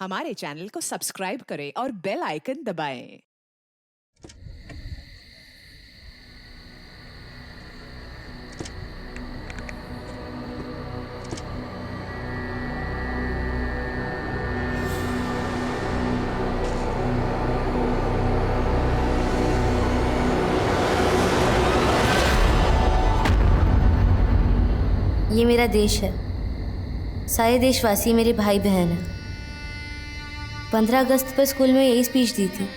हमारे चैनल को सब्सक्राइब करें और बेल आइकन दबाएं। ये मेरा देश है। सारे देशवासी मेरे भाई बहन हैं। 15 अगस्त पर स्कूल में यही स्पीच दी थी।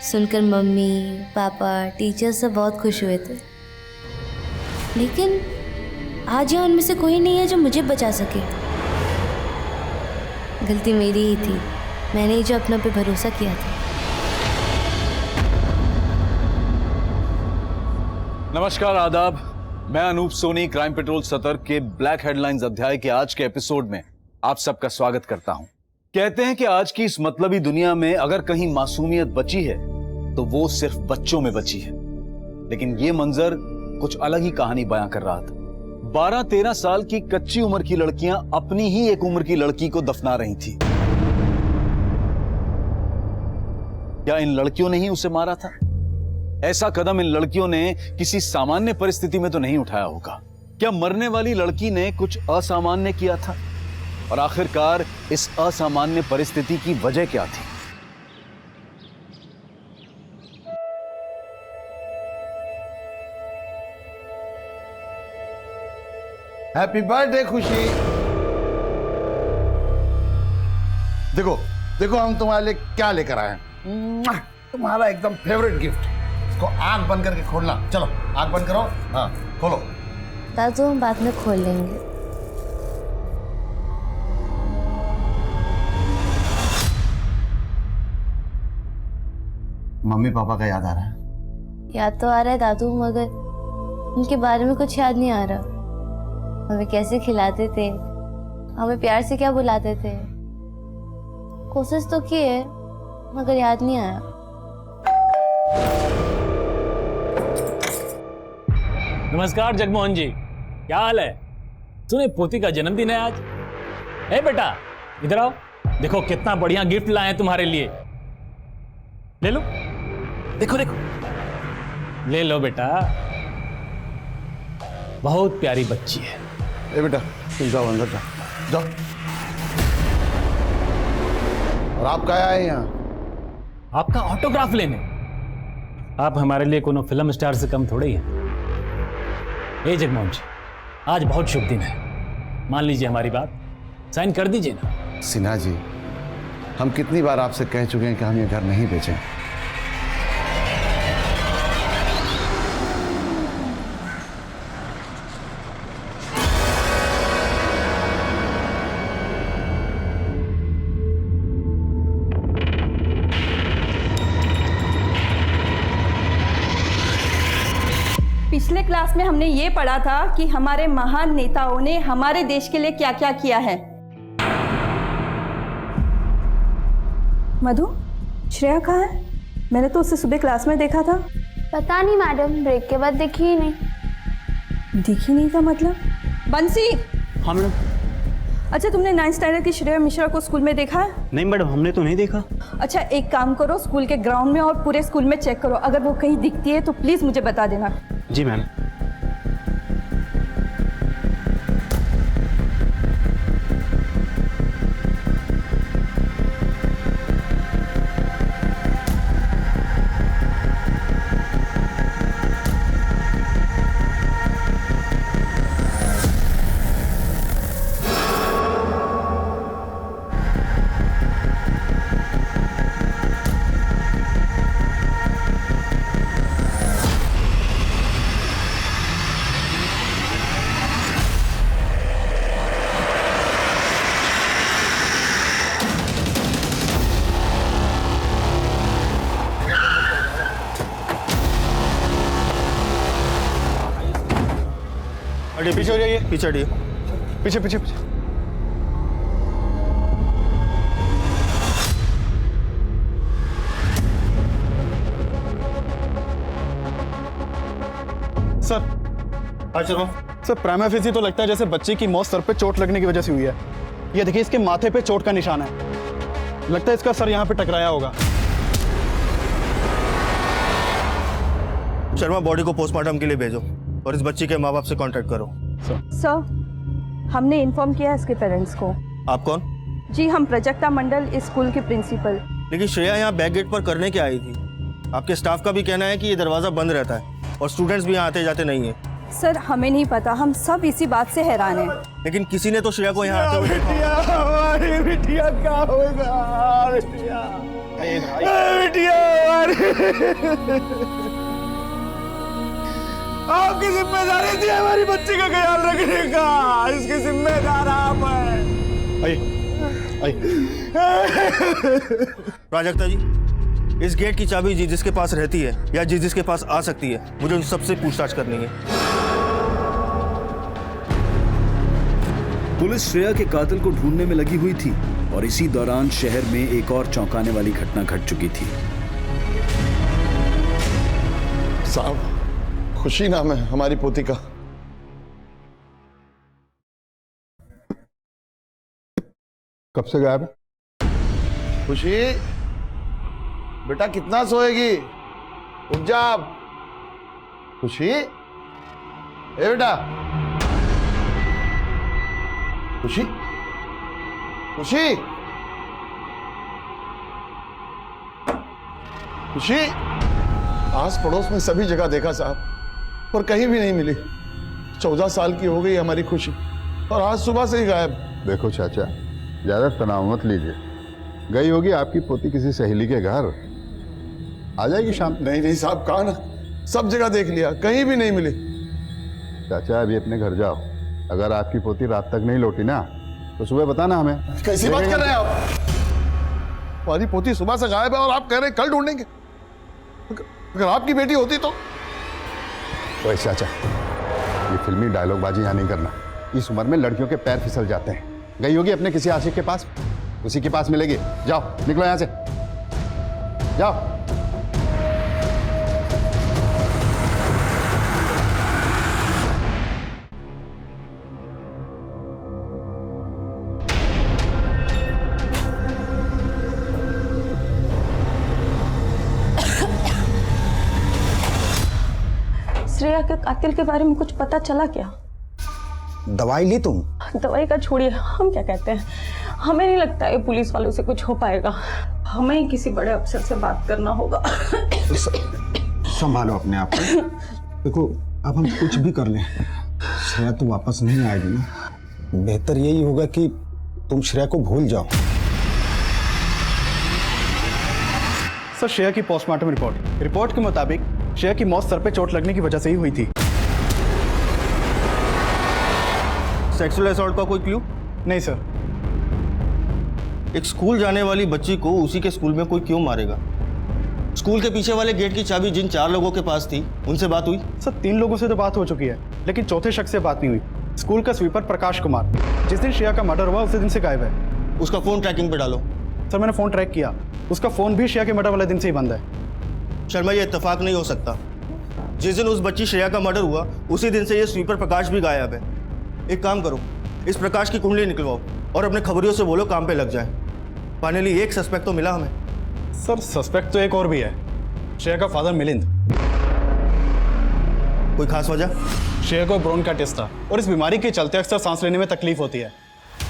सुनकर मम्मी पापा टीचर सब बहुत खुश हुए थे। लेकिन आज यहाँ उनमें से कोई नहीं है जो मुझे बचा सके। गलती मेरी ही थी। मैंने ही जो अपनों पे भरोसा किया था। नमस्कार, आदाब। मैं अनूप सोनी क्राइम पेट्रोल सतर्क के ब्लैक हेडलाइंस अध्याय के आज के एपिसोड में आप सबका स्वागत करता हूं। कहते हैं कि आज की इस मतलबी दुनिया में अगर कहीं मासूमियत बची है तो वो सिर्फ बच्चों में बची है। लेकिन ये मंजर कुछ अलग ही कहानी बयां कर रहा था। 12-13 साल की कच्ची उम्र की लड़कियां अपनी ही एक उम्र की लड़की को दफना रही थी। क्या इन लड़कियों ने ही उसे मारा था? ऐसा कदम इन लड़कियों ने किसी सामान्य परिस्थिति में तो नहीं उठाया होगा। क्या मरने वाली लड़की ने कुछ असामान्य किया था? और आखिरकार इस असामान्य परिस्थिति की वजह क्या थी? हैप्पी बर्थडे खुशी। देखो देखो हम तुम्हारे लिए क्या लेकर आए हैं। तुम्हारा एकदम फेवरेट गिफ्ट। इसको आंख बंद करके खोलना। चलो आंख बंद करो। हाँ खोलो। दादू हम बाद में खोल लेंगे। मम्मी पापा का याद आ रहा है? याद तो आ रहा है दादू, मगर उनके बारे में कुछ याद नहीं आ रहा। हमें कैसे खिलाते थे, हमें प्यार से क्या बुलाते थे। कोशिश तो की है मगर याद नहीं आया। नमस्कार जगमोहन जी, क्या हाल है? सुने पोती का जन्मदिन है आज। ए बेटा इधर आओ, देखो कितना बढ़िया गिफ्ट लाए हैं तुम्हारे लिए। ले लो, देखो देखो, ले लो बेटा। बहुत प्यारी बच्ची है। ए बेटा तुम जाओ अंदर जाओ जाओ। और आप क्या आए यहाँ? आपका ऑटोग्राफ लेने। आप हमारे लिए कोनो फिल्म स्टार से कम थोड़े ही हैं। ए जगमोहन जी, आज बहुत शुभ दिन है, मान लीजिए हमारी बात, साइन कर दीजिए ना। सिन्हा जी, हम कितनी बार आपसे कह चुके हैं कि हम ये घर नहीं बेचें। पिछले क्लास में हमने ये पढ़ा था कि हमारे महान नेताओं ने हमारे देश के लिए क्या क्या किया है। मधु, श्रेया कहाँ है? मैंने तो उसे सुबह क्लास में देखा था। पता नहीं मैडम, ब्रेक के बाद दिखी ही नहीं। दिखी नहीं था मतलब? बंसी। हाँ मैडम। अच्छा, तुमने 9th स्टैंडर्ड की श्रेया मिश्रा को स्कूल में देखा है? नहीं मैडम, हमने तो नहीं देखा। अच्छा एक काम करो, स्कूल के ग्राउंड में और पूरे स्कूल में चेक करो। अगर वो कहीं दिखती है तो प्लीज मुझे बता देना। जी मैम। पीछे हो जाइए, पीछे हटिए, पीछे पीछे पीछे। सर चलो सर, प्राइमा फेसी तो लगता है जैसे बच्चे की मौत सर पे चोट लगने की वजह से हुई है। ये देखिए इसके माथे पे चोट का निशान है। लगता है इसका सर यहाँ पे टकराया होगा। शर्मा, बॉडी को पोस्टमार्टम के लिए भेजो और इस बच्ची के माँ बाप से कांटेक्ट करो। सर, हमने इन्फॉर्म किया इसके पेरेंट्स को। आप कौन? जी, हम प्रजक्ता मंडल, इस स्कूल के प्रिंसिपल। लेकिन श्रेया यहाँ बैक गेट पर करने क्या आई थी? आपके स्टाफ का भी कहना है कि ये दरवाजा बंद रहता है और स्टूडेंट्स भी यहाँ आते जाते नहीं है। सर, हमें नहीं पता, हम सब इसी बात से हैरान हैं। लेकिन किसी ने तो श्रेया को यहाँ आते हुए देखा। बिटिया क्या होगा? बिटिया आपकी जिम्मेदारी थी हमारी बच्ची का ख्याल रखने का, इसकी जिम्मेदार आप हैं। प्राजक्ता जी, इस गेट की चाबी जिसके पास रहती है या जिसके पास आ सकती है, मुझे उन सबसे पूछताछ करनी है। पुलिस श्रेया के कातिल को ढूंढने में लगी हुई थी और इसी दौरान शहर में एक और चौंकाने वाली घटना घट चुकी थी। साहब, खुशी नाम है हमारी पोती का। कब से गायब है? खुशी बेटा, कितना सोएगी? उठ जा। खुशी, ए बेटा, खुशी, खुशी, खुशी। आस पड़ोस में सभी जगह देखा साहब, पर कहीं भी नहीं मिली। 14 साल की हो गई हमारी खुशी और आज सुबह से ही गायब। देखो चाचा, ज्यादा तनाव मत लीजिए, गई होगी आपकी पोती किसी सहेली के घर, आ जाएगी शाम। नहीं नहीं साहब, कहा ना, सब जगह देख लिया, कहीं भी नहीं मिली। चाचा अभी अपने घर जाओ, अगर आपकी पोती रात तक नहीं लौटी ना तो सुबह बताना हमें। कैसी बात कर रहे हैं आप? हमारी पोती सुबह से गायब है और आप कह रहे हैं कल ढूंढेंगे। अगर आपकी बेटी होती तो। ओए चाचा, ये फिल्मी डायलॉगबाजी यहाँ नहीं करना, इस उम्र में लड़कियों के पैर फिसल जाते हैं। गई होगी अपने किसी आशिक के पास, उसी के पास मिलेगी। जाओ, निकलो यहाँ से, जाओ। श्रेया के कातिल के बारे में कुछ पता चला क्या? दवाई ली तुम? दवाई का छोड़िए, हम क्या कहते हैं, हमें नहीं लगता है पुलिस वालों से कुछ हो पाएगा। हमें ही किसी बड़े अफसर से बात करना होगा। संभालो अपने आप को। देखो, अब हम कुछ भी कर लें, श्रेया तो वापस नहीं आएगी ना। बेहतर यही होगा कि तुम श्रेया को भूल जाओ। सर, श्रेया की पोस्टमार्टम रिपोर्ट के मुताबिक श्रेया की मौत सर पे चोट लगने की वजह से ही हुई थी। सेक्सुअल असॉल्ट का कोई क्लू? नहीं सर। एक स्कूल जाने वाली बच्ची को उसी के स्कूल में कोई क्यों मारेगा? स्कूल के पीछे वाले गेट की चाबी जिन 4 लोगों के पास थी, उनसे बात हुई? सर, 3 लोगों से तो बात हो चुकी है, लेकिन चौथे शख्स से बात नहीं हुई। स्कूल का स्वीपर प्रकाश कुमार, जिस दिन श्रेया का मर्डर हुआ उसी दिन से गायब है। उसका फोन ट्रैकिंग पे डालो। सर, मैंने फोन ट्रैक किया, उसका फोन भी श्रेया के मर्डर वाले दिन से ही बंद है। शर्मा, ये इत्तेफाक नहीं हो सकता। जिस दिन उस बच्ची श्रेया का मर्डर हुआ उसी दिन से ये स्वीपर प्रकाश भी गायब है। एक काम करो, इस प्रकाश की कुंडली निकलवाओ और अपने खबरियों से बोलो काम पे लग जाए। फाइनली एक सस्पेक्ट तो मिला हमें। सर, सस्पेक्ट तो एक और भी है, श्रेया का फादर मिलिंद। कोई खास वजह? श्रेया को ब्रोंकाइटिस था और इस बीमारी के चलते अक्सर सांस लेने में तकलीफ होती है।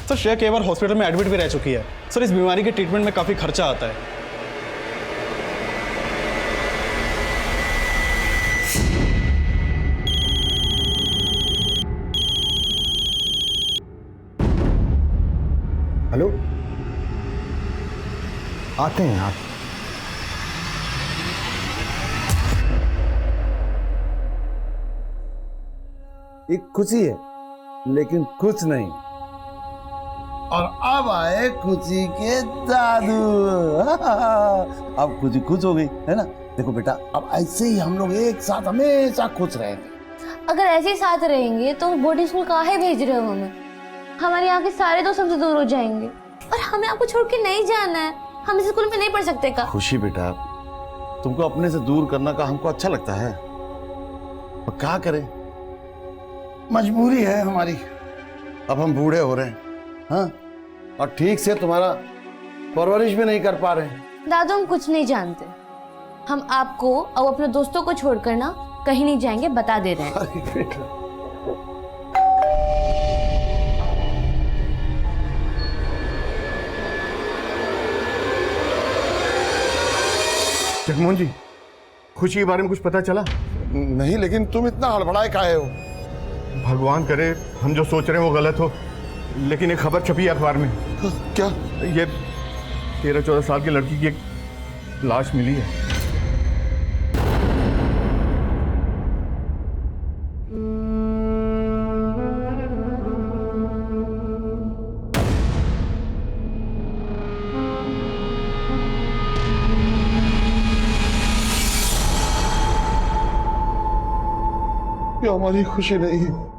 सर, श्रेया कई बार हॉस्पिटल में एडमिट भी रह चुकी है। सर, इस बीमारी के ट्रीटमेंट में काफ़ी खर्चा आता है। हेलो, आते हैं आप। एक खुशी है लेकिन कुछ नहीं। और अब आए खुशी के दादू। अब खुशी खुश हो गई है ना। देखो बेटा, अब ऐसे ही हम लोग एक साथ हमेशा खुश रहेंगे। अगर ऐसे ही साथ रहेंगे तो बोर्डिंग स्कूल काहे भेज रहे हो हमें? हमारे यहाँ के सारे दोस्त हमसे दूर हो जाएंगे और हमें आपको छोड़ के नहीं जाना है। हम इस स्कूल में नहीं पढ़ सकते का? खुशी बेटा, तुमको अपने से दूर करना का हमको अच्छा लगता है, पर क्या करें, मजबूरी है हमारी। अब हम बूढ़े हो रहे हैं, हाँ, और ठीक से तुम्हारा परवरिश भी नहीं कर पा रहे हैं। दादू हम कुछ नहीं जानते। हम आपको और अपने दोस्तों को छोड़कर ना कहीं नहीं जाएंगे, बता दे रहे हैं। अरे बेटा, जगमोहन जी, खुशी के बारे में कुछ पता चला? नहीं, लेकिन तुम इतना हड़बड़ाए काहे हो? भगवान करे हम जो सोच रहे हैं वो गलत हो, लेकिन एक खबर छपी है अखबार में। क्या? ये 13-14 साल की लड़की की एक लाश मिली है। ये हमारी खुशी नहीं है।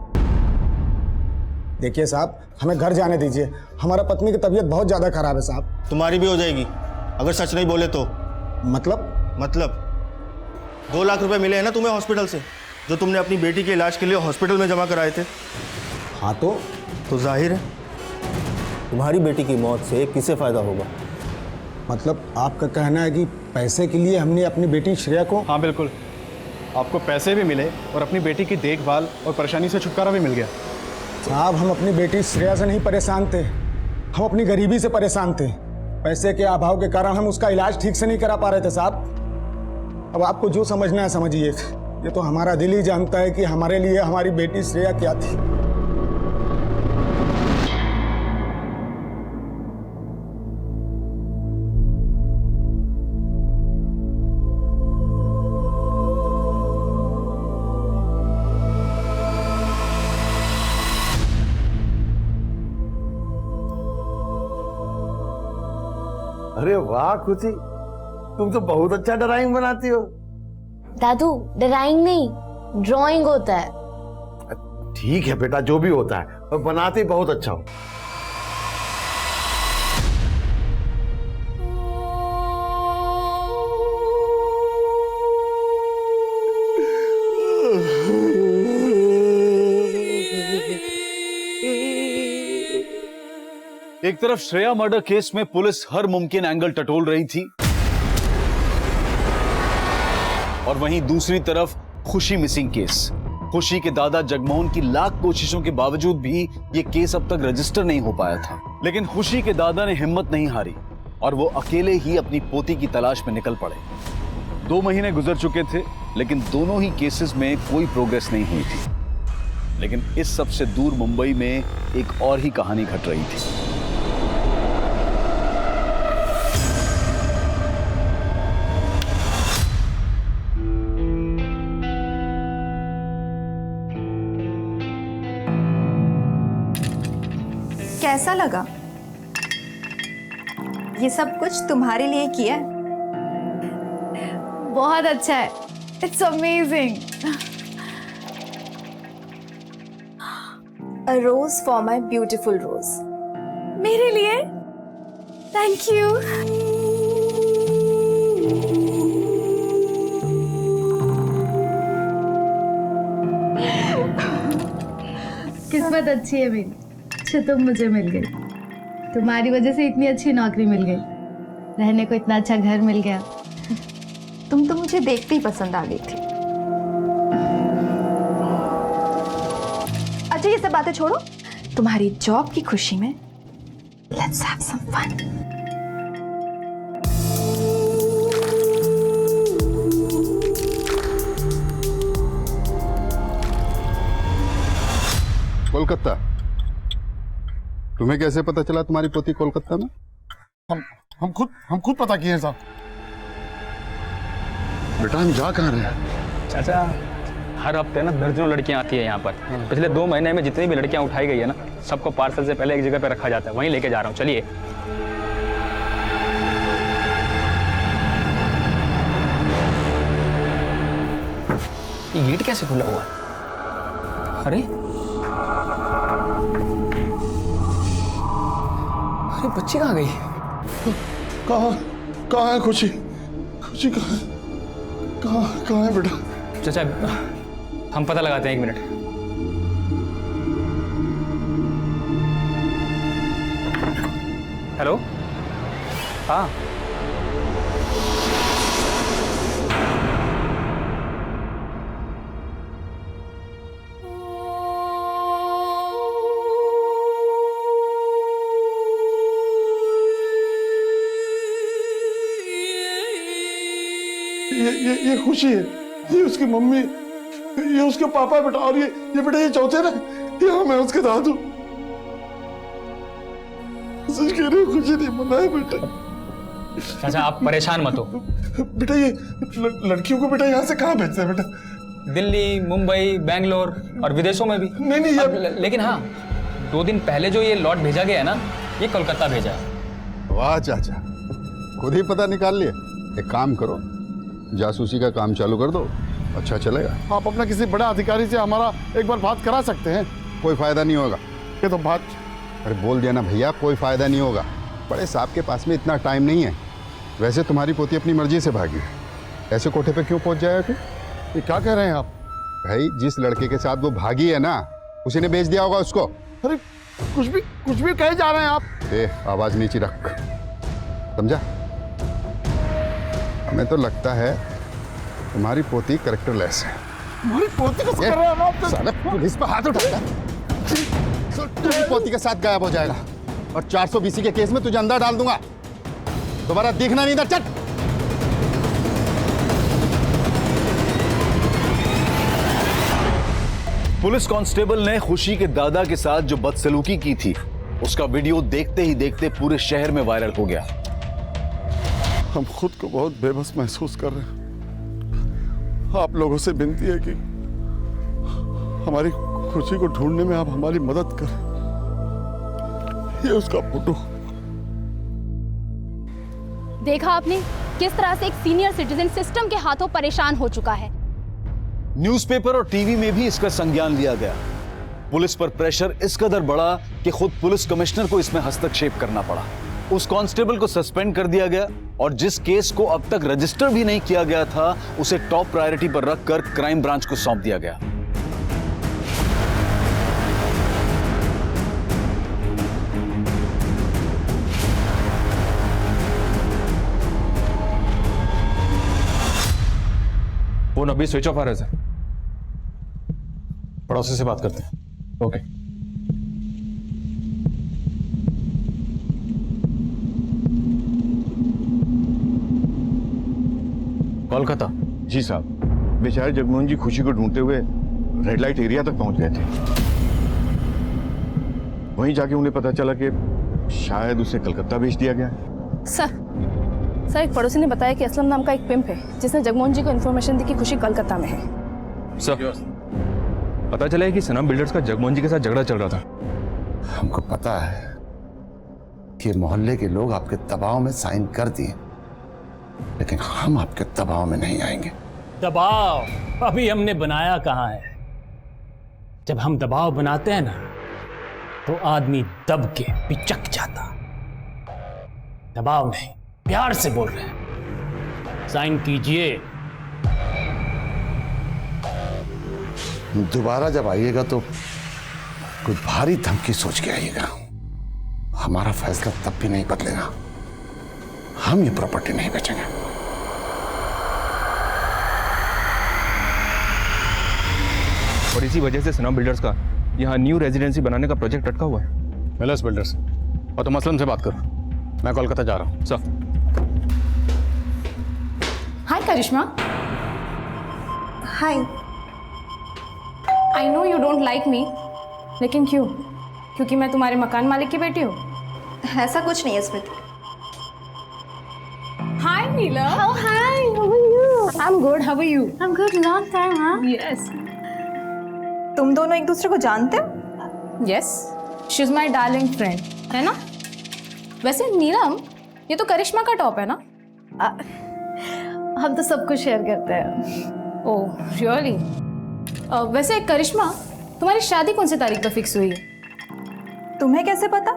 देखिए साहब, हमें घर जाने दीजिए। हमारा पत्नी की तबीयत बहुत ज्यादा खराब है साहब। तुम्हारी भी हो जाएगी अगर सच नहीं बोले तो। मतलब 2 लाख रुपए मिले हैं ना तुम्हें हॉस्पिटल से, जो तुमने अपनी बेटी के इलाज के लिए हॉस्पिटल में जमा कराए थे। हाँ तो जाहिर है तुम्हारी बेटी की मौत से किसे फायदा होगा? मतलब आपका कहना है कि पैसे के लिए हमने अपनी बेटी श्रेया को? हाँ बिल्कुल, आपको पैसे भी मिले और अपनी बेटी की देखभाल और परेशानी से छुटकारा भी मिल गया। साहब, हम अपनी बेटी श्रेया से नहीं परेशान थे, हम अपनी गरीबी से परेशान थे। पैसे के अभाव के कारण हम उसका इलाज ठीक से नहीं करा पा रहे थे साहब। अब आपको जो समझना है समझिए। ये तो हमारा दिल ही जानता है कि हमारे लिए हमारी बेटी श्रेया क्या थी। अरे वाह खुशी, तुम तो बहुत अच्छा ड्राइंग बनाती हो। दादू, ड्राइंग नहीं, ड्राइंग होता है। ठीक है बेटा, जो भी होता है, और बनाती बहुत अच्छा हो। एक तरफ श्रेया मर्डर केस में पुलिस हर मुमकिन एंगल टटोल रही थी, और वहीं दूसरी तरफ खुशी मिसिंग केस। खुशी के दादा जगमोहन की लाख कोशिशों के बावजूद भी ये केस अब तक रजिस्टर नहीं हो पाया था। लेकिन खुशी के दादा ने हिम्मत नहीं हारी और वो अकेले ही अपनी पोती की तलाश में निकल पड़े। 2 महीने गुजर चुके थे, लेकिन दोनों ही केसेस में कोई प्रोग्रेस नहीं हुई थी। लेकिन इस सबसे दूर मुंबई में एक और ही कहानी घट रही थी। कैसा लगा? ये सब कुछ तुम्हारे लिए किया है। बहुत अच्छा है, it's amazing. A rose for my beautiful rose. मेरे लिए? Thank you. किस्मत अच्छी है मेरी, अच्छा तुम मुझे मिल गई। तुम्हारी वजह से इतनी अच्छी नौकरी मिल गई, रहने को इतना अच्छा घर मिल गया। तुम तो मुझे देखते ही पसंद आ गई थी। अच्छा ये सब बातें छोड़ो, तुम्हारी जॉब की खुशी में let's have some fun. Kolkata? तुम्हें कैसे पता चला तुम्हारी पोती कोलकाता में? हम खुद पता किए हैं साहब। बेटा हम जा कहाँ रहे हैं? चाचा, हर हफ्ते ना दर्जनों लड़कियां आती है यहाँ पर। पिछले 2 महीने में जितनी भी लड़कियां उठाई गई है ना, सबको पार्सल से पहले एक जगह पे रखा जाता है, वहीं लेके जा रहा हूँ। चलिए। ये गेट कैसे खुला हुआ है? अरे बच्ची कहाँ गई? कहाँ है खुशी? खुशी कहाँ है बेटा? चाचा हम पता लगाते हैं, 1 मिनट। हेलो हाँ। ये खुशी है, ये उसकी मम्मी, ये उसके पापा बेटा, और ये बेटा ये चौथे ना, ये मैं उसके दादू। सच कह रही हूँ, खुशी नहीं मनाए बेटा। चाचा आप परेशान मत हो। बेटा ये लड़कियों को बेटा यहाँ से कहाँ भेजते हैं बेटा? दिल्ली, मुंबई, बैंगलोर और विदेशों में भी। नहीं लेकिन हाँ, 2 दिन पहले जो ये लॉट भेजा गया है ना, ये कोलकाता भेजा है। वाह चाचा, खुद ही पता निकाल लिया। एक काम करो, जासूसी का काम चालू कर दो, अच्छा चलेगा। आप अपना किसी बड़ा अधिकारी से हमारा एक बार बात करा सकते हैं। कोई फायदा नहीं होगा। ये तो बात, अरे बोल दिया ना भैया, कोई फायदा नहीं होगा। बड़े साहब के पास में इतना टाइम नहीं है। वैसे तुम्हारी पोती अपनी मर्जी से भागी, ऐसे कोठे पे क्यों पहुंच जाएगा कि? ये क्या कह रहे हैं आप? भाई जिस लड़के के साथ वो भागी है ना, उसी ने बेच दिया होगा उसको। अरे कुछ भी कहे जा रहे हैं आप। आवाज नीचे रख, समझा? हमें तो लगता है तुम्हारी पोती कैरेक्टरलेस है। हमारी पोती को कर रहे हैं आप? साला पुलिस पर हाथ उठाएगा तो तुम्हारी पोती के साथ गायब हो जाएगा और 420 के केस में तुझे अंदर डाल दूंगा। दोबारा दिखना नहीं था। चट। पुलिस कांस्टेबल ने खुशी के दादा के साथ जो बदसलूकी की थी, उसका वीडियो देखते ही देखते पूरे शहर में वायरल हो गया। हम खुद को बहुत बेबस महसूस कर रहे हैं। आप लोगों से विनती है कि हमारी खुशी को ढूंढने में आप हमारी मदद करें। ये उसका फोटो। देखा आपने किस तरह से एक सीनियर सिटीजन सिस्टम के हाथों परेशान हो चुका है। न्यूज़पेपर और टीवी में भी इसका संज्ञान लिया गया। पुलिस पर प्रेशर इस कदर बढ़ा कि खुद पुलिस कमिश्नर को इसमें हस्तक्षेप करना पड़ा। उस कांस्टेबल को सस्पेंड कर दिया गया और जिस केस को अब तक रजिस्टर भी नहीं किया गया था, उसे टॉप प्रायोरिटी पर रखकर क्राइम ब्रांच को सौंप दिया गया। फोन अभी स्विच ऑफ आ रहा है सर। पड़ोसी से बात करते हैं। ओके। कोलकाता। जी साहब, बेचारे जगमोहन जी खुशी को ढूंढते हुए रेड लाइट एरिया तक पहुंच गए थे। वहीं जाके उन्हें पता चला कि शायद उसे कलकत्ता भेज दिया गया है। सर एक पड़ोसी ने बताया कि असलम नाम का एक पिंप है जिसने जगमोहन जी को इन्फॉर्मेशन दी कि खुशी कलकत्ता में है। सर पता चला है कि सनम बिल्डर्स का जगमोहन जी के साथ झगड़ा चल रहा था। हमको पता है कि मोहल्ले के लोग आपके दबाव में साइन कर दिए, लेकिन हम आपके दबाव में नहीं आएंगे। दबाव अभी हमने बनाया कहाँ है? जब हम दबाव बनाते हैं ना, तो आदमी दब के पिचक जाता। दबाव नहीं, प्यार से बोल रहे हैं। साइन कीजिए। दोबारा जब आइएगा तो कोई भारी धमकी सोच के आइएगा। हमारा फैसला तब भी नहीं बदलेगा। हम ये प्रॉपर्टी नहीं बेचेंगे। और इसी वजह से सनम बिल्डर्स का यहाँ न्यू रेजिडेंसी बनाने का प्रोजेक्ट अटका हुआ है। मिलर्स बिल्डर्स और तुम असलम से बात करो, मैं कोलकाता जा रहा हूँ। Sir hi Karishma. Hi. I know you don't like me, लेकिन क्यों? क्योंकि मैं तुम्हारे मकान मालिक की बेटी हूँ? ऐसा कुछ नहीं है Smriti. Hi Neela. How hi, how are you? I am good, how are you? I am good, long time. हाँ यस। तुम दोनों एक दूसरे को जानते हो? Yes, she is my darling friend, है ना? वैसे नीलम, ये तो करिश्मा का टॉप है ना? हम तो सब कुछ शेयर करते हैं। Oh really? वैसे करिश्मा, तुम्हारी शादी कौन सी तारीख पर फिक्स हुई है? तुम्हें कैसे पता?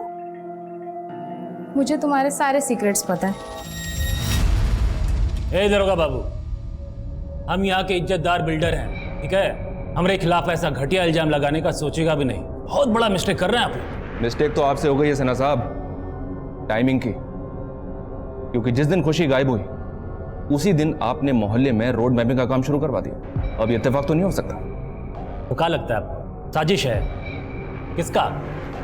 मुझे तुम्हारे सारे सीक्रेट्स पता है। ए दरोगा बाबू, हम यहाँ के इज्जतदार बिल्डर हैं, ठीक है? हमारे खिलाफ ऐसा घटिया इल्जाम लगाने का सोचेगा भी नहीं। बहुत बड़ा मिस्टेक कर रहे हैं आप। मिस्टेक तो आपसे हो गई है सना साहब, टाइमिंग की। क्योंकि जिस दिन खुशी गायब हुई उसी दिन आपने मोहल्ले में रोड मैपिंग का काम शुरू करवा दिया। अब ये इत्तेफाक तो नहीं हो सकता। तो क्या लगता है आपको साजिश है? किसका?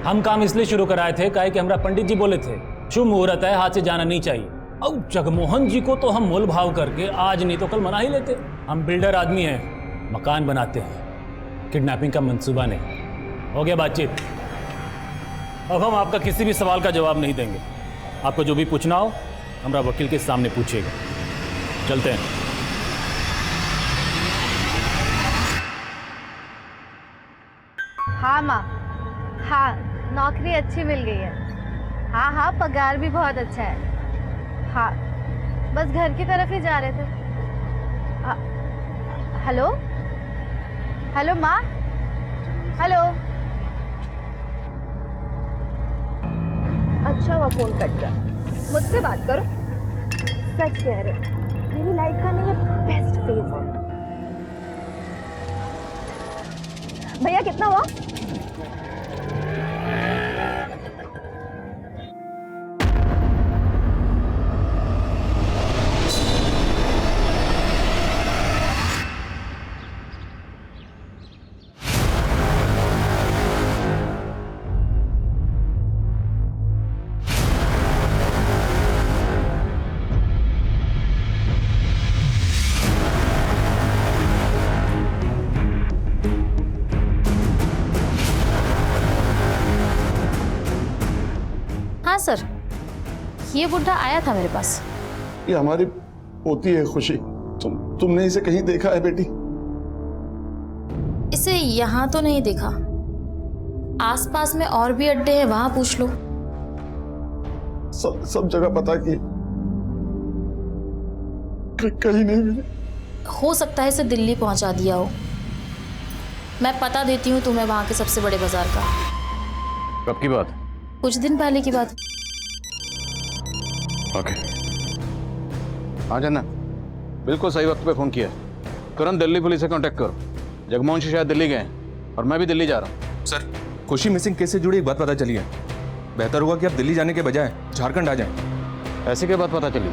हम काम इसलिए शुरू कराए थे काहे कि हमारा पंडित जी बोले थे शुभ मुहूर्त है, हाथ से जाना नहीं चाहिए। अब जगमोहन जी को तो हम मोल भाव करके आज नहीं तो कल मना ही लेते। हम बिल्डर आदमी हैं, मकान बनाते हैं, किडनैपिंग का मंसूबा नहीं। हो गया बातचीत। अब हम आपका किसी भी सवाल का जवाब नहीं देंगे। आपको जो भी पूछना हो हमारा वकील के सामने पूछिएगा। चलते हैं। हाँ माँ, हाँ नौकरी अच्छी मिल गई है। हाँ हाँ पगार भी बहुत अच्छा है। हाँ बस घर की तरफ ही जा रहे थे। हेलो हेलो माँ, हेलो। अच्छा हुआ फोन कट गया। मुझसे बात करो। सच कह रहे हो, मेरी लाइफ का नहीं बेस्ट फेज है। भैया कितना हुआ? हाँ सर, ये बुढ़ा आया था मेरे पास। ये हमारी पोती है खुशी। तुमने इसे कहीं देखा है बेटी? इसे यहाँ तो नहीं देखा, आसपास में और भी अड्डे हैं, वहां पूछ लो। सब जगह पता की, कहीं नहीं मिली। हो सकता है इसे दिल्ली पहुंचा दिया हो। मैं पता देती हूँ तुम्हें वहां के सबसे बड़े बाजार का। कब की बात? कुछ दिन पहले की बात। ओके। हाँ जन्ना, बिल्कुल सही वक्त पे फोन किया। तुरंत दिल्ली पुलिस से कांटेक्ट करो। जगमोहन जी शायद दिल्ली गए और मैं भी दिल्ली जा रहा हूँ। सर, खुशी मिसिंग केस से जुड़ी एक बात पता चली है। बेहतर होगा कि आप दिल्ली जाने के बजाय झारखंड आ जाएं। ऐसी क्या बात पता चली?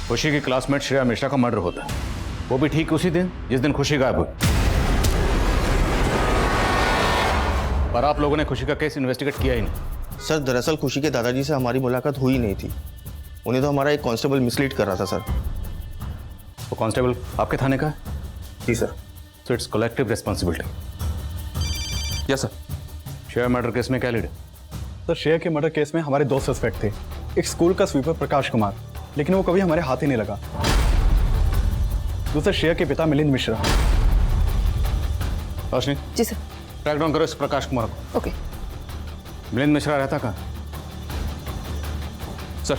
खुशी की क्लासमेट श्रेया मिश्रा का मर्डर होता है, वो भी ठीक उसी दिन जिस दिन खुशी गायब हुई। पर आप लोगों ने खुशी का केस इन्वेस्टिगेट किया ही नहीं। सर दरअसल खुशी के दादाजी से हमारी मुलाकात हुई नहीं थी। उन्हें तो हमारा एक कांस्टेबल मिसलीड कर रहा था सर। वो कांस्टेबल आपके थाने का है? जी sir. So it's collective responsibility. Yes sir. Shreya murder case में क्या लीड है? सर श्रेया के मर्डर केस में हमारे दो सस्पेक्ट थे। एक स्कूल का स्वीपर प्रकाश कुमार, लेकिन वो कभी हमारे हाथ ही नहीं लगा। दूसरा श्रेया के पिता मिलिंद मिश्रा। रोशनी जी सर। ट्रैक डाउन करो इस प्रकाश कुमार को। ओके। मिलिंद मिश्रा रहता कहाँ? सर,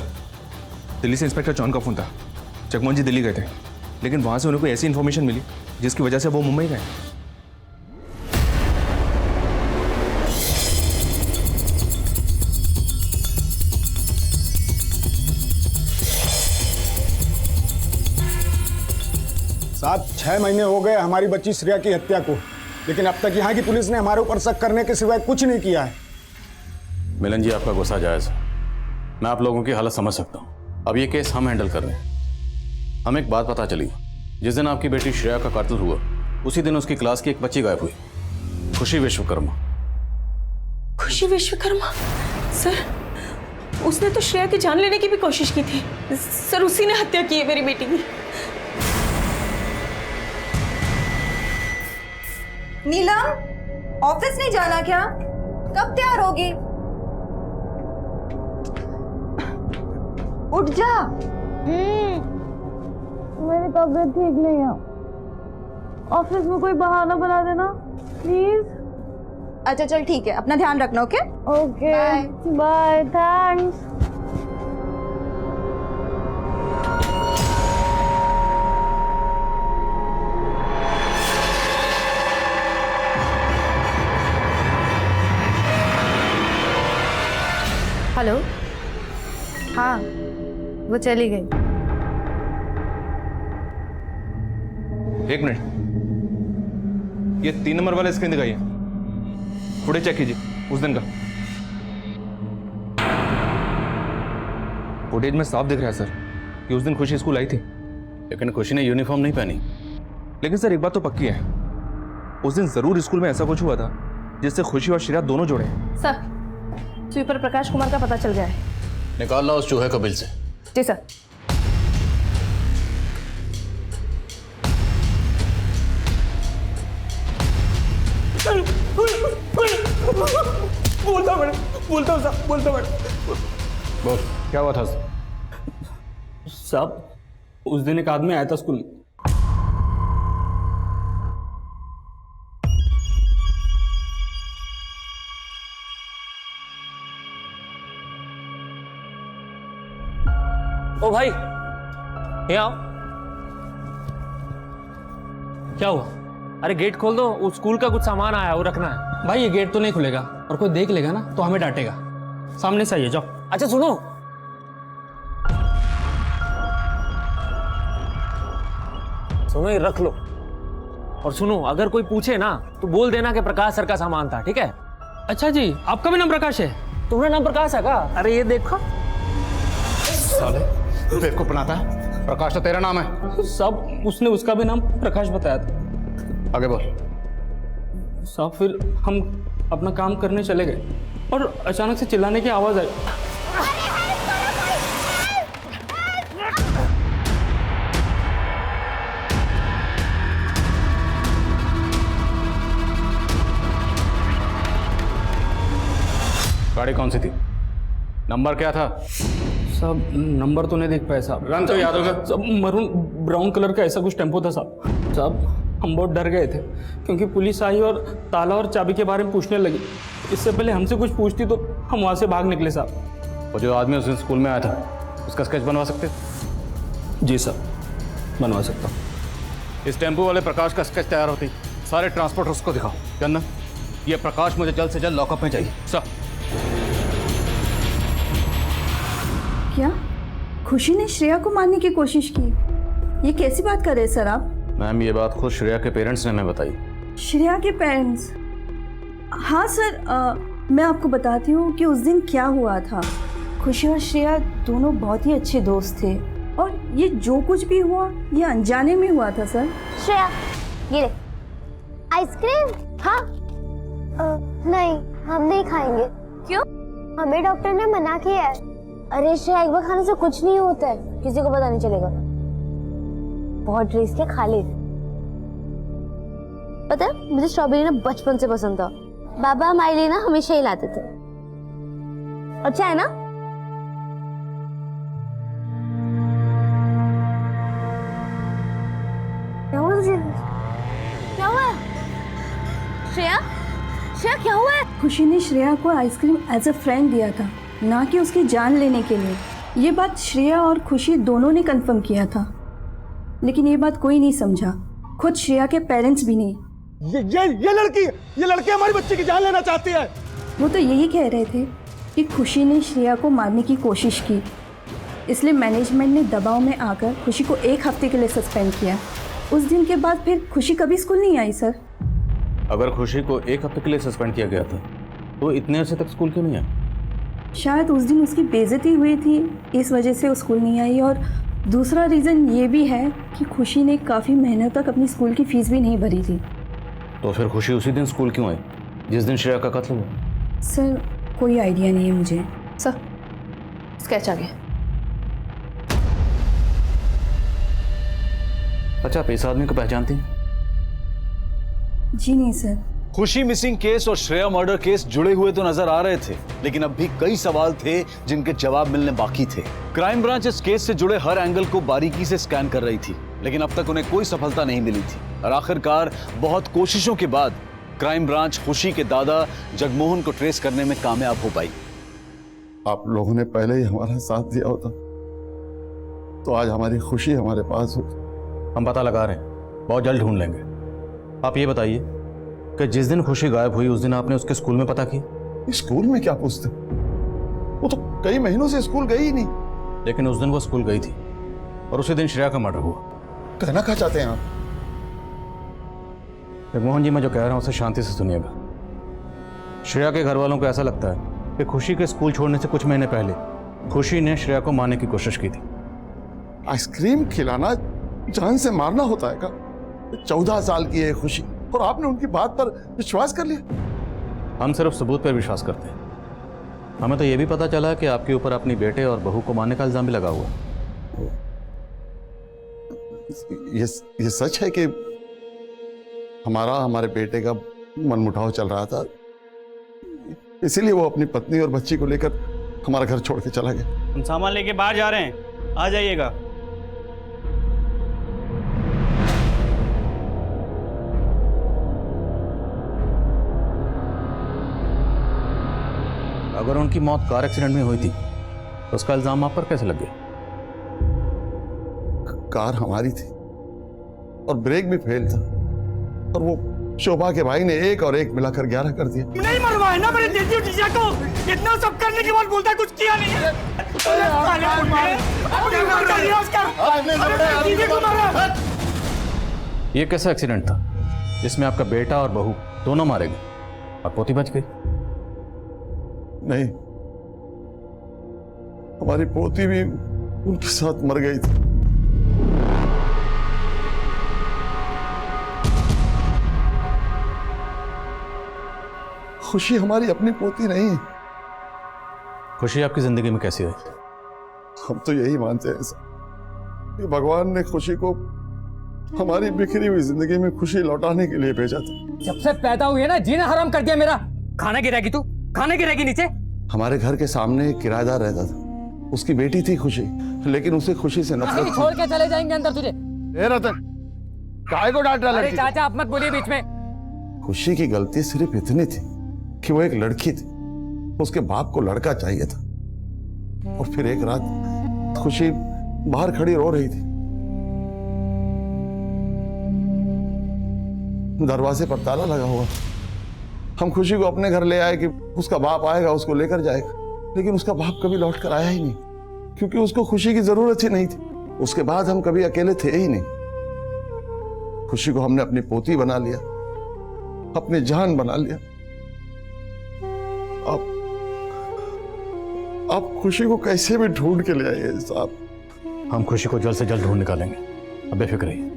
दिल्ली से इंस्पेक्टर जॉन का फोन था। जगमोहन जी दिल्ली गए थे, लेकिन वहां से उन्हें कोई ऐसी इन्फॉर्मेशन मिली जिसकी वजह से वो मुंबई गए। साहब 6 महीने हो गए हमारी बच्ची श्रेया की हत्या को, लेकिन अब तक यहाँ की पुलिस ने हमारे ऊपर शक करने के सिवाय कुछ नहीं किया है। मिलन जी, आपका गुस्सा जायज है। मैं आप लोगों की हालत समझ सकता हूँ। अब ये केस हम हैंडल कर रहे हैं। हमें एक बात पता चली, जिस दिन आपकी बेटी श्रेया का कातिल हुआ उसी दिन उसकी क्लास की एक बच्ची गायब हुई, खुशी विश्वकर्मा। खुशी विश्वकर्मा? सर उसने तो श्रेया की जान लेने की भी कोशिश की थी। सर उसी ने हत्या की है मेरी बेटी की। नीलम, ऑफिस नहीं जाना क्या? कब तैयार होगी? उठ जा। मेरी तबीयत ठीक नहीं है, ऑफिस में कोई बहाना बना देना प्लीज। अच्छा चल ठीक है, अपना ध्यान रखना। Okay okay bye, thanks. Hello, हाँ वो चली गई। एक मिनट, ये 3 नंबर वाला स्क्रीन दिखाइए। फुटेज चेक कीजिए उस दिन का। फुटेज में साफ दिख रहा है सर कि उस दिन खुशी स्कूल आई थी। लेकिन खुशी ने यूनिफॉर्म नहीं पहनी। लेकिन सर एक बात तो पक्की है, उस दिन जरूर स्कूल में ऐसा कुछ हुआ था जिससे खुशी और श्रेया दोनों जुड़े। सर, स्वीपर प्रकाश कुमार का पता चल गया है। निकालना उस चूहे को बिल से। जी सर। बोलता मैडम। बोल, क्या हुआ था? साहब, उस दिन एक आदमी आया था स्कूल में। ओ भाई, ये आओ। क्या हुआ? अरे गेट खोल दो, उस स्कूल का कुछ सामान आया है, वो रखना है। भाई ये गेट तो नहीं खुलेगा, और कोई देख लेगा ना तो हमें डांटेगा। सामने से आइए, जाओ। अच्छा सुनो, ये रख लो। और सुनो, अगर कोई पूछे ना तो बोल देना कि प्रकाश सर का सामान था, ठीक है? अच्छा जी, आपका भी नाम प्रकाश है? तुम्हारा नाम प्रकाश है क्या? अरे ये देखो। साले, बेवकूफ बनाता है। प्रकाश तो तेरा नाम है। सब उसने उसका भी नाम प्रकाश बताया था। आगे बोल। साहब, फिर हम अपना काम करने चले गए और अचानक से चिल्लाने की आवाज आई। गाड़ी कौन सी थी? नंबर क्या था? साहब, नंबर तो नहीं देख पाए साहब। रंग तो याद होगा। सब मरून ब्राउन कलर का ऐसा कुछ टेम्पो था साहब। हम बहुत डर गए थे क्योंकि पुलिस आई और ताला और चाबी के बारे में पूछने लगी। इससे पहले हमसे कुछ पूछती तो हम वहाँ से भाग निकले साहब। वो जो आदमी उस दिन स्कूल में आया था, उसका स्केच बनवा सकते? जी साहब, बनवा सकता हूँ। इस टेम्पो वाले प्रकाश का स्केच तैयार होती, सारे ट्रांसपोर्ट उसको दिखाओ। चंदन, ये प्रकाश मुझे जल्द से जल्द लॉकअप में चाहिए। सर। क्या खुशी ने श्रेया को मारने की कोशिश की? ये कैसी बात कर रहे हैं सर आप? मैम, ये बात खुद श्रेया के पेरेंट्स ने हमें बताई। श्रेया के पेरेंट्स? हाँ सर, मैं आपको बताती हूँ कि उस दिन क्या हुआ था। खुशी और श्रेया दोनों बहुत ही अच्छे दोस्त थे और ये जो कुछ भी हुआ ये अनजाने में हुआ था सर। श्रेया, ये ले आइसक्रीम। हाँ नहीं, हम नहीं खाएंगे। क्यों? हमें डॉक्टर ने मना किया है। अरे श्रेया, एक बार खाने से कुछ नहीं होता है, किसी को पता नहीं चलेगा। बहुत टेस्ट है, खा ले। पता है, मुझे स्ट्रॉबेरी ना बचपन से पसंद था। बाबा हमारे लिए ना हमेशा ही लाते थे। अच्छा है ना? क्या हुआ तुझे? क्या हुआ? श्रेया, श्रेया क्या हुआ है? खुशी ने श्रेया को आइसक्रीम एज अ फ्रेंड दिया था, ना कि उसकी जान लेने के लिए। ये बात श्रेया और खुशी दोनों ने कंफर्म किया था, लेकिन ये बात कोई नहीं समझा, खुद श्रेया के पेरेंट्स भी नहीं। ये लड़की हमारी बच्ची की जान लेना चाहती है। वो तो यही कह रहे थे कि खुशी ने श्रेया को मारने की कोशिश की, इसलिए मैनेजमेंट ने दबाव में आकर खुशी को 1 हफ्ते के लिए सस्पेंड किया। उस दिन के बाद फिर खुशी कभी स्कूल नहीं आई सर। अगर खुशी को 1 हफ्ते के लिए सस्पेंड किया गया था तो इतने अर्से तक स्कूल क्यों नहीं आई? शायद उस दिन उसकी बेइज्जती हुई थी, इस वजह से वो स्कूल नहीं आई। और दूसरा रीज़न ये भी है कि खुशी ने काफ़ी महीनों तक अपनी स्कूल की फीस भी नहीं भरी थी। तो फिर खुशी उसी दिन स्कूल क्यों आई जिस दिन श्रेया का कत्ल हुआ? सर, कोई आइडिया नहीं है मुझे। सर, स्केच आ गया। अच्छा, आप इस आदमी को पहचानती हैं? जी नहीं सर। खुशी मिसिंग केस और श्रेया मर्डर केस जुड़े हुए तो नजर आ रहे थे, लेकिन अब भी कई सवाल थे जिनके जवाब मिलने बाकी थे। क्राइम ब्रांच इस केस से जुड़े हर एंगल को बारीकी से स्कैन कर रही थी, लेकिन अब तक उन्हें कोई सफलता नहीं मिली थी। और आखिरकार बहुत कोशिशों के बाद क्राइम ब्रांच खुशी के दादा जगमोहन को ट्रेस करने में कामयाब हो पाई। आप लोगों ने पहले ही हमारा साथ दिया होता तो आज हमारी खुशी हमारे पास होती। हम पता लगा रहे हैं, बहुत जल्द ढूंढ लेंगे। आप ये बताइए कि जिस दिन खुशी गायब हुई उस दिन आपने उसके स्कूल में पता किया? स्कूल में क्या पूछते, वो तो कई महीनों से स्कूल गई ही नहीं। लेकिन उस दिन वो स्कूल गई थी और उसी दिन श्रेया का मर्डर हुआ। कहना क्या चाहते हैं आप? जगमोहन जी, मैं जो कह रहा हूं उसे शांति से सुनिएगा। श्रेया के घर वालों को ऐसा लगता है कि खुशी के स्कूल छोड़ने से कुछ महीने पहले खुशी ने श्रेया को मारने की कोशिश की थी। आइसक्रीम खिलाना जान से मारना होता है का? 14 साल की है खुशी और आपने उनकी बात पर विश्वास कर लिया। हम सिर्फ सबूत पर विश्वास करते हैं। हमें तो यह भी पता चला है कि आपके ऊपर अपनी बेटे और बहू को मारने का इल्जाम भी लगा हुआ है। ये सच है कि हमारे बेटे का मनमुटाव चल रहा था, इसीलिए वो अपनी पत्नी और बच्ची को लेकर हमारा घर छोड़ के चला गया। हम सामान लेके बाहर जा रहे हैं, आ जाइएगा। अगर उनकी मौत कार एक्सीडेंट में हुई थी तो उसका इल्जाम आप पर कैसे लग गया? कार हमारी थी और ब्रेक भी फेल था और वो शोभा के भाई ने 1 और 1 मिलाकर 11 कर दिया। नहीं मरवाए ना मेरे देती टीचर को, इतना सब करने के बाद बोलता है कुछ किया नहीं है। ये कैसा एक्सीडेंट था जिसमें आपका बेटा और बहू दोनों मारे गए और पोती बच गई? नहीं, हमारी पोती भी उनके साथ मर गई थी। खुशी हमारी अपनी पोती नहीं है। खुशी आपकी जिंदगी में कैसी आई? हम तो यही मानते हैं सर कि भगवान ने खुशी को हमारी बिखरी हुई जिंदगी में खुशी लौटाने के लिए भेजा था। जब से पैदा हुई है ना, जीना हराम कर दिया मेरा। खाना गिरेगी तू, खाना गिरेगी नीचे। हमारे घर के सामने एक किराएदार रहता था, उसकी बेटी थी खुशी, लेकिन उसे खुशी से नफरत छोड़ के चले जाएंगे अंदर तुझे। रतन, काहे को डांट रहा अरे लड़की? चाचा आप मत बोलिए बीच में। खुशी की गलती सिर्फ इतनी थी कि वो एक लड़की थी, उसके बाप को लड़का चाहिए था। और फिर एक रात खुशी बाहर खड़ी रो रही थी, दरवाजे पर ताला लगा हुआ। हम खुशी को अपने घर ले आए कि उसका बाप आएगा, उसको लेकर जाएगा, लेकिन उसका बाप कभी लौट कर आया ही नहीं, क्योंकि उसको खुशी की जरूरत ही नहीं थी। उसके बाद हम कभी अकेले थे ही नहीं। खुशी को हमने अपनी पोती बना लिया, अपनी जान बना लिया। आप खुशी को कैसे भी ढूंढ के ले आइए साहब। हम खुशी को जल्द से जल्द ढूंढ निकालेंगे, अब बेफिक्र रहिए।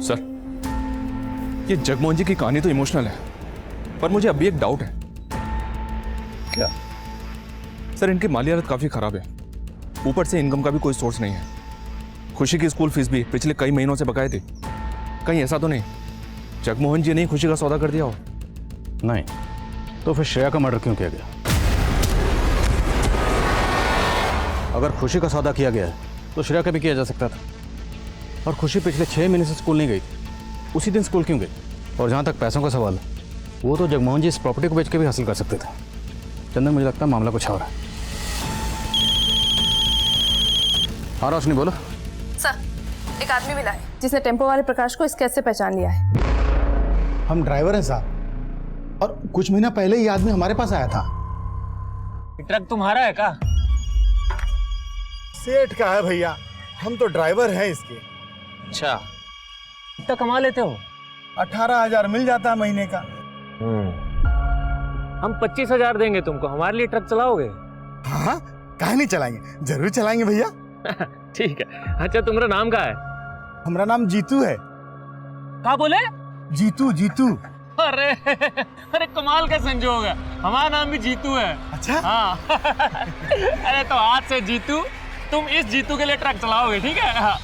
सर, ये जगमोहन जी की कहानी तो इमोशनल है, पर मुझे अभी एक डाउट है। क्या? सर, इनकी माली हालत काफी खराब है, ऊपर से इनकम का भी कोई सोर्स नहीं है। खुशी की स्कूल फीस भी पिछले कई महीनों से बकाए थी। कहीं ऐसा तो नहीं जगमोहन जी ने खुशी का सौदा कर दिया हो? नहीं, तो फिर श्रेया का मर्डर क्यों किया गया? अगर खुशी का सौदा किया गया है तो श्रेया का भी किया जा सकता था। और खुशी पिछले 6 महीने से स्कूल नहीं गई, उसी दिन स्कूल क्यों गई? और जहाँ तक पैसों का सवाल है, वो तो जगमोहन जी इस प्रॉपर्टी को बेच के भी हासिल कर सकते थे। चंदन, मुझे लगता है मामला कुछ और है। हाँ रोशनी, बोलो। सर, एक आदमी मिला है जिसने टेम्पो वाले प्रकाश को स्केच से पहचान लिया है। हम ड्राइवर हैं साहब, और कुछ महीना पहले ये आदमी हमारे पास आया था। ट्रक तुम्हारा है का? सेठ का है भैया, हम तो ड्राइवर हैं इसके। अच्छा, कितना कमा लेते हो? 18,000 मिल जाता है महीने का। हम 25,000 देंगे तुमको, हमारे लिए ट्रक चलाओगे? हाँ, काहे नहीं चलाएंगे, जरूर चलाएंगे भैया। ठीक है। अच्छा, तुम्हारा नाम क्या है? हमारा नाम जीतू है। क्या बोले? जीतू, जीतू। अरे अरे कमाल का संजोग है, हमारा नाम भी जीतू है। अच्छा? हाँ। अरे तो आज से जीतू, तुम इस जीतू के लिए ट्रक चलाओगे, ठीक है? हाँ।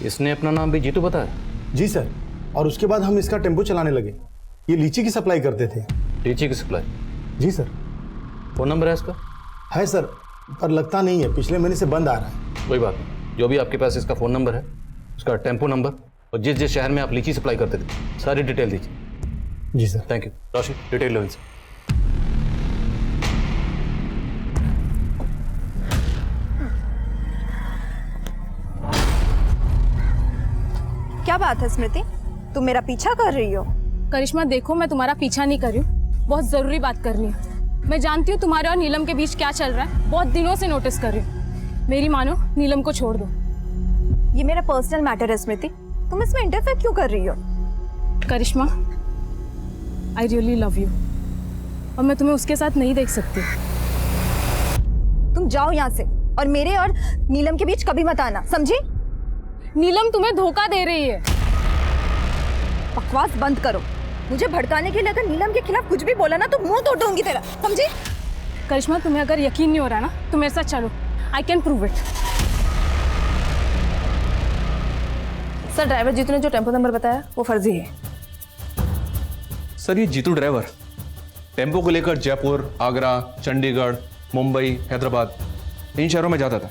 इसने अपना नाम भी जीतू बताया? जी सर, और उसके बाद हम इसका टेम्पो चलाने लगे। ये लीची की सप्लाई करते थे। लीची की सप्लाई? जी सर। फोन नंबर है इसका? है सर, पर लगता नहीं है, पिछले महीने से बंद आ रहा है। कोई बात नहीं, जो भी आपके पास इसका फोन नंबर है, उसका टेम्पो नंबर और जिस जिस शहर में आप लीची सप्लाई करते थे, सारी डिटेल दीजिए। जी sir. Thank you. Roshi, detail लो इनसे। क्या बात है स्मृति, तुम मेरा पीछा कर रही हो? करिश्मा देखो, मैं तुम्हारा पीछा नहीं कर रही हूँ, बहुत जरूरी बात करनी है। मैं जानती हूँ तुम्हारे और नीलम के बीच क्या चल रहा है, बहुत दिनों से नोटिस कर रही हूँ। मेरी मानो, नीलम को छोड़ दो। ये मेरा पर्सनल मैटर है स्मृति, तुम इसमें इंटरफेयर क्यों कर रही हो? करिश्मा, आई रियली लव यू और मैं तुम्हें उसके साथ नहीं देख सकती। तुम जाओ यहाँ से और मेरे और नीलम के बीच कभी मत आना, समझी? नीलम तुम्हें धोखा दे रही है। बकवास बंद करो। मुझे भड़काने के लिए अगर नीलम के खिलाफ कुछ भी बोला ना तो मुंह तोड़ दूंगी तेरा, समझी? करिश्मा तुम्हें अगर यकीन नहीं हो रहा ना तो मेरे साथ चलो, I can prove it. Sir driver Jitu ने जो टेम्पो नंबर बताया वो फर्जी है। सर ये जीतू ड्राइवर टेम्पो को लेकर जयपुर, आगरा, चंडीगढ़, मुंबई, हैदराबाद इन शहरों में जाता था,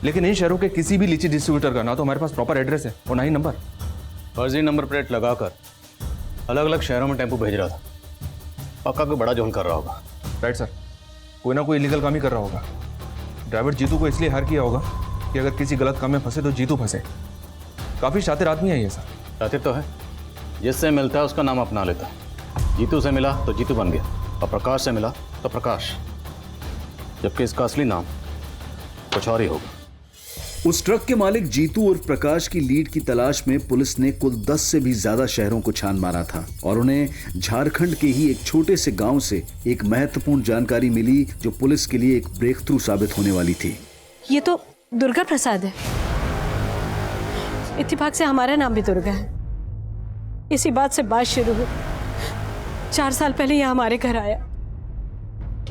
लेकिन इन शहरों के किसी भी लीची डिस्ट्रीब्यूटर का ना तो हमारे पास प्रॉपर एड्रेस है और ना ही नंबर। फर्जी नंबर प्लेट लगाकर अलग अलग शहरों में टेम्पो भेज रहा था। पक्का कोई बड़ा जोन कर रहा होगा। राइट सर, कोई ना कोई इलीगल काम ही कर रहा होगा। ड्राइवर जीतू को इसलिए हायर किया होगा कि अगर किसी गलत काम में फंसे तो जीतू फंसे। काफ़ी शातिर आदमी है ये सर। शातिर तो है, जिससे मिलता है उसका नाम अपना लेता है। जीतू से मिला तो जीतू बन गया और प्रकाश से मिला तो प्रकाश, जबकि इसका असली नाम कुछ और ही होगा। उस ट्रक के मालिक जीतू और प्रकाश की लीड की तलाश में पुलिस ने कुल 10 से भी ज्यादा शहरों को छान मारा था और उन्हें झारखंड के ही एक छोटे से गांव से एक महत्वपूर्ण जानकारी मिली जो पुलिस के लिए एक ब्रेक थ्रू साबित होने वाली थी। ये तो दुर्गा प्रसाद है। इत्तेफाक से हमारा नाम भी दुर्गा है। इसी बात से बात शुरू हुई। 4 साल पहले यह हमारे घर आया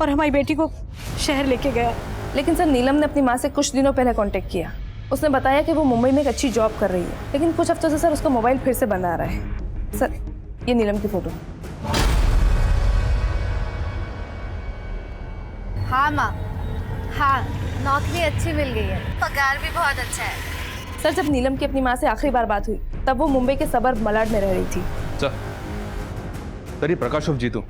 और हमारी बेटी को शहर लेके गया। लेकिन सर नीलम ने अपनी माँ से कुछ दिनों पहले कांटेक्ट किया। उसने बताया कि वो मुंबई में एक अच्छी जॉब कर रही है, लेकिन कुछ हफ्तों से सर उसका मोबाइल फिर से बंद आ रहा है। सर ये नीलम की फोटो। हाँ माँ, हाँ नौकरी अच्छी मिल गई है, पगार भी बहुत अच्छा है। सर जब नीलम की अपनी माँ से आखिरी बार बात हुई तब वो मुंबई के सबर्ब मलाड में रह रही थी। सर ये प्रकाश और जीतू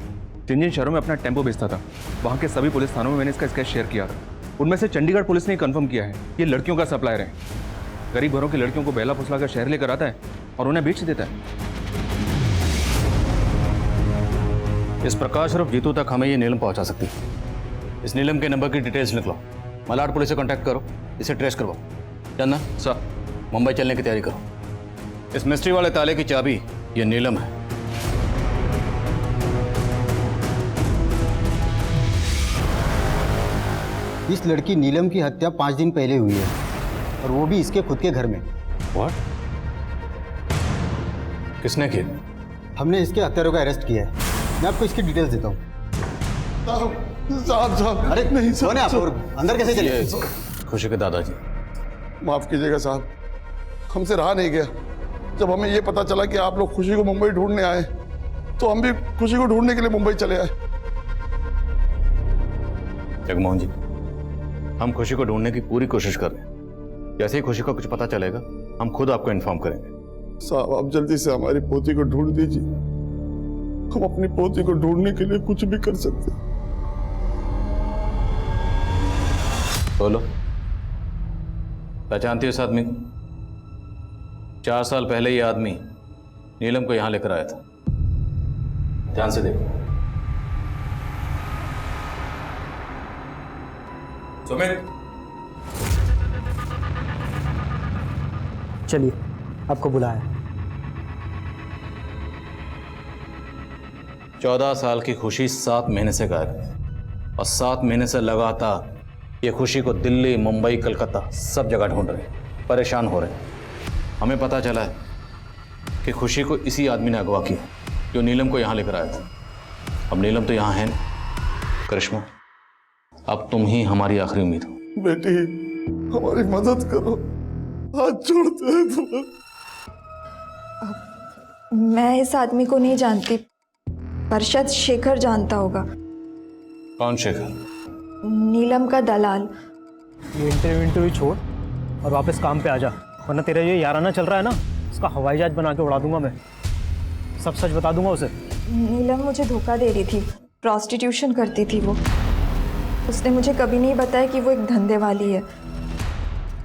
जिन शहरों में अपना टेम्पो बेचता था वहाँ के सभी पुलिस थानों में मैंने इसका स्केच शेयर किया था। उनमें से चंडीगढ़ पुलिस ने कंफर्म किया है ये लड़कियों का सप्लायर है। गरीब घरों की लड़कियों को बेला फुसला कर शहर लेकर आता है और उन्हें बेच देता है। इस प्रकाश और जीतू तक हमें ये नीलम पहुंचा सकती है। इस नीलम के नंबर की डिटेल्स निकलो, मलाड पुलिस से कांटेक्ट करो, इसे ट्रेस करवाओ। चन्ना सर मुंबई चलने की तैयारी करो। इस मिस्ट्री वाले ताले की चाबी ये नीलम है। इस लड़की नीलम की हत्या 5 दिन पहले हुई है और वो भी इसके खुद के घर में। What? किसने किया? हमने इसके हत्यारों को अरेस्ट किया है। मैं आपको इसकी डिटेल्स देता हूँ। साहब अरे नहीं कौन है आप और अंदर कैसे चले? खुशी के दादाजी। माफ कीजिएगा साहब, हमसे रहा नहीं गया। जब हमें ये पता चला कि आप लोग खुशी को मुंबई ढूंढने आए तो हम भी खुशी को ढूंढने के लिए मुंबई चले आए। जगमोहन जी, हम खुशी को ढूंढने की पूरी कोशिश कर रहे हैं। जैसे ही खुशी को कुछ पता चलेगा हम खुद आपको इन्फॉर्म करेंगे। साहब आप जल्दी से हमारी पोती को ढूंढ दीजिए। हम अपनी पोती को ढूंढने के लिए कुछ भी कर सकते हैं। बोलो, पहचानती हो इस आदमी को? 4 साल पहले ये आदमी नीलम को यहां लेकर आया था। ध्यान से देखो। सुमित, चलिए आपको बुलाया। 14 साल की खुशी 7 महीने से गायब है और 7 महीने से लगातार ये खुशी को दिल्ली, मुंबई, कलकत्ता सब जगह ढूंढ रहे, परेशान हो रहे। हमें पता चला है कि खुशी को इसी आदमी ने अगवा किया जो नीलम को यहाँ लेकर आया था। अब नीलम तो यहाँ है ना। करिश्मा, अब तुम ही हमारी आखिरी उम्मीद हो। बेटी हमारी मदद करो, हाथ जोड़ते हैं तुम्हें। मैं इस आदमी को नहीं जानती, पर शायद शेखर जानता होगा। कौन शेखर? नीलम का दलाल। ये इंटरव्यू छोड़ और वापस काम पे आ जा, वरना तेरा ये याराना चल रहा है ना, उसका हवाई जहाज बना के उड़ा दूंगा मैं। सब सच बता दूंगा उसे। नीलम मुझे धोखा दे रही थी, प्रॉस्टिट्यूशन करती थी वो। उसने मुझे कभी नहीं बताया कि वो एक धंधे वाली है।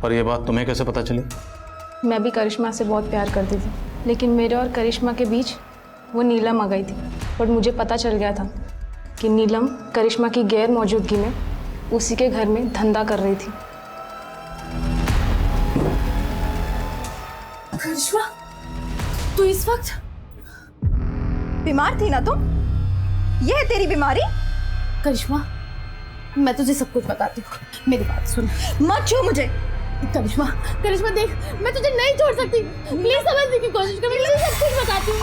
पर यह बात तुम्हें कैसे पता चली? मैं भी करिश्मा से बहुत प्यार करती थी, लेकिन मेरे और करिश्मा के बीच वो नीलम आ गई थी। बट मुझे पता चल गया था कि नीलम करिश्मा की गैर मौजूदगी में उसी के घर में धंधा कर रही थी। करिश्मा, तू इस वक्त बीमार थी ना तुम? ये है तेरी बीमारी? करिश्मा, मैं तुझे सब कुछ बताती हूँ, मेरी बात सुन। मत छू मुझे। करिश्मा, करिश्मा देख, मैं तुझे नहीं छोड़ सकती, प्लीज समझने की कोशिश कर, मैं तुझे सब कुछ बताती हूँ।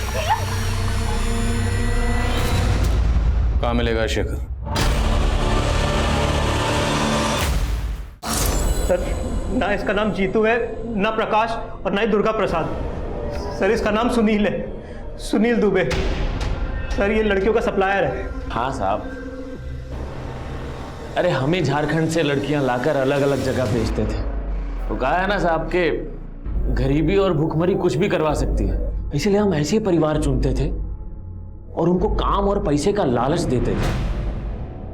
कहाँ मिलेगा शेखर? सर, ना इसका नाम जीतू है, ना प्रकाश और ना ही दुर्गा प्रसाद। सर, इसका नाम सुनील है, सुनील दुबे। सर, ये लड़कियों का सप्लायर है। हाँ साहब, अरे हमें झारखंड से लड़कियां लाकर अलग अलग जगह भेजते थे। तो कहा है ना साहब के गरीबी और भूखमरी कुछ भी करवा सकती है, इसलिए हम ऐसे परिवार चुनते थे और उनको काम और पैसे का लालच देते थे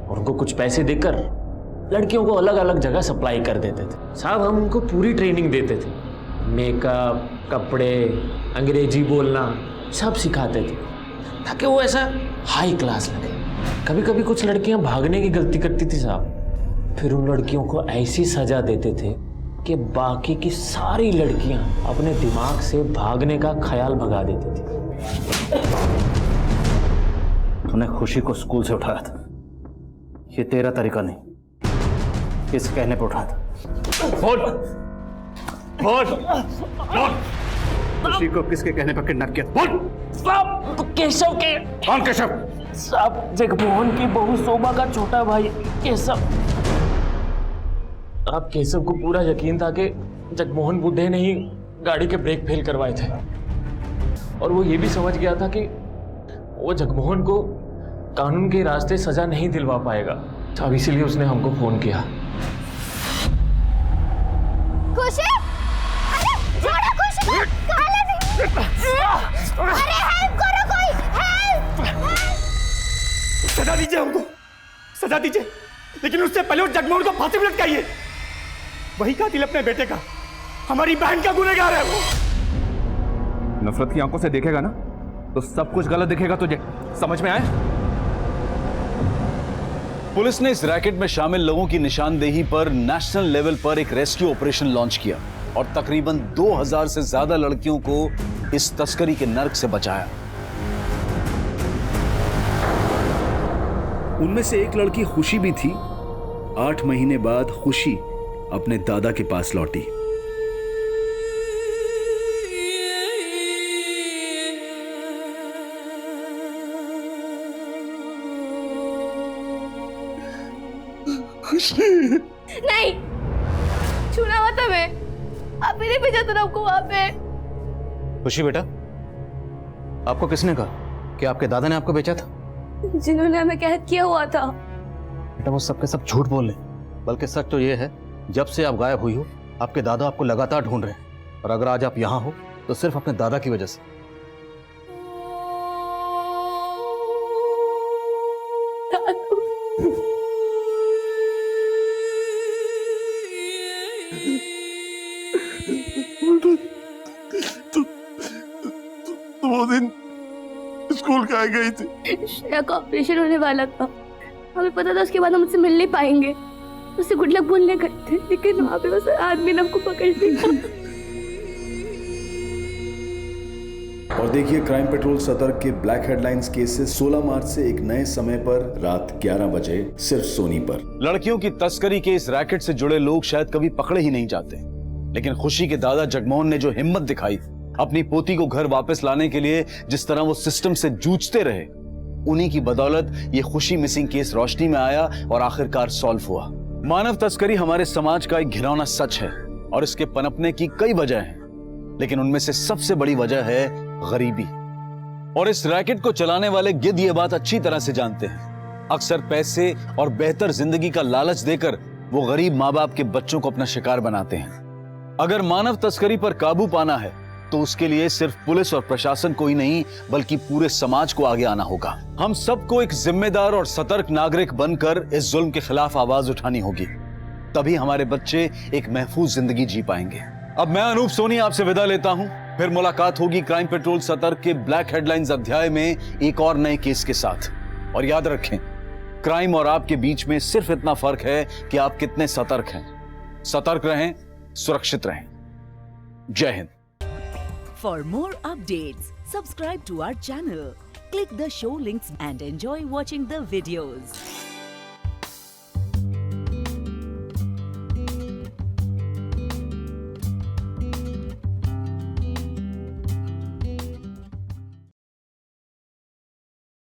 और उनको कुछ पैसे देकर लड़कियों को अलग अलग जगह सप्लाई कर देते थे। साहब, हम उनको पूरी ट्रेनिंग देते थे, मेकअप, कपड़े, अंग्रेजी बोलना सब सिखाते थे ताकि वो ऐसा हाई क्लास लगे। कभी कभी कुछ लड़कियां भागने की गलती करती थी साहब, फिर उन लड़कियों को ऐसी सजा देते थे कि बाकी की सारी लड़कियां अपने दिमाग से भागने का ख्याल भगा देती थी। तूने खुशी को स्कूल से उठाया था, ये तेरा तरीका नहीं, इस कहने पर उठाया था। बोल खुशी को किसके कहने पर किडनैप किया? बोल। साहब, केशव के। कौन केशव? साहब, जगमोहन की बहू शोभा का छोटा भाई केशव। आप केशव को पूरा यकीन था कि जगमोहन बुड्ढे ने ही गाड़ी के ब्रेक फेल करवाए थे और वो ये भी समझ गया था कि वो जगमोहन को कानून के रास्ते सजा नहीं दिलवा पाएगा। अब इसीलिए उसने हमको फोन किया। खुशी, अरे छोड़ो खुशी को, कहाँ ले अरे हेल्प करो कोई, हेल्प। सजा दीजिए हमको, सजा दीजिए, लेकिन उससे पहले उस जगमोहन को फांसी पे लटकाइए। वही कातिल अपने बेटे का, हमारी बहन का गुनहगार है वो। नफरत की आंखों से देखेगा ना तो सब कुछ गलत दिखेगा तुझे, समझ में आया? पुलिस ने इस रैकेट में शामिल लोगों की निशानदेही पर नेशनल लेवल पर एक रेस्क्यू ऑपरेशन लॉन्च किया और तकरीबन 2000 से ज्यादा लड़कियों को इस तस्करी के नर्क से बचाया। उनमें से एक लड़की खुशी भी थी। 8 महीने बाद खुशी अपने दादा के पास लौटी। नहीं, छूना मत हमें, आप मेरे भेजा तो आपको वहां पे। खुशी बेटा, आपको किसने कहा कि आपके दादा ने आपको बेचा था? जिन्होंने हमें कैद किया हुआ था। बेटा, वो सब के सब झूठ बोल रहे, बल्कि सच तो ये है जब से आप गायब हुई हो आपके दादा आपको लगातार ढूंढ रहे हैं और अगर आज आप यहाँ हो तो सिर्फ अपने दादा की वजह से। वो दिन स्कूल कहाँ गई थी? श्रेया का ऑपरेशन होने वाला था, हमें पता था उसके बाद हम उससे मिल नहीं पाएंगे। उससे गुड लक बोलने गए थे, लेकिन वहां पे उस आदमी ने हमको पकड़ लिया। और देखिए क्राइम पेट्रोल सतर्क के ब्लैक हेडलाइंस केस से 16 मार्च से एक नए समय पर रात 11 बजे सिर्फ सोनी पर। लड़कियों की तस्करी के इस रैकेट से जुड़े लोग शायद कभी पकड़े ही नहीं जाते, लेकिन खुशी के दादा जगमोहन ने जो हिम्मत दिखाई अपनी पोती को घर वापस लाने के लिए, जिस तरह वो सिस्टम से जूझते रहे, उन्हीं की बदौलत ये खुशी मिसिंग केस रोशनी में आया और आखिरकार सॉल्व हुआ। मानव तस्करी हमारे समाज का एक घिनौना सच है और इसके पनपने की कई वजह हैं, लेकिन उनमें से सबसे बड़ी वजह है गरीबी। और इस रैकेट को चलाने वाले गिद्ध ये बात अच्छी तरह से जानते हैं। अक्सर पैसे और बेहतर जिंदगी का लालच देकर वो गरीब माँ बाप के बच्चों को अपना शिकार बनाते हैं। अगर मानव तस्करी पर काबू पाना है तो उसके लिए सिर्फ पुलिस और प्रशासन को ही नहीं बल्कि पूरे समाज को आगे आना होगा। हम सबको एक जिम्मेदार और सतर्क नागरिक बनकर इस जुल्म के खिलाफ आवाज उठानी होगी, तभी हमारे बच्चे एक महफूज जिंदगी जी पाएंगे। अब मैं अनूप सोनी आपसे विदा लेता हूं, फिर मुलाकात होगी क्राइम पेट्रोल सतर्क के ब्लैक हेडलाइंस अध्याय में एक और नए केस के साथ। और याद रखें, क्राइम और आपके बीच में सिर्फ इतना फर्क है कि आप कितने सतर्क हैं। सतर्क रहें, सुरक्षित रहें। जय Hind. For more updates, subscribe to our channel, Click the show links and enjoy watching the videos.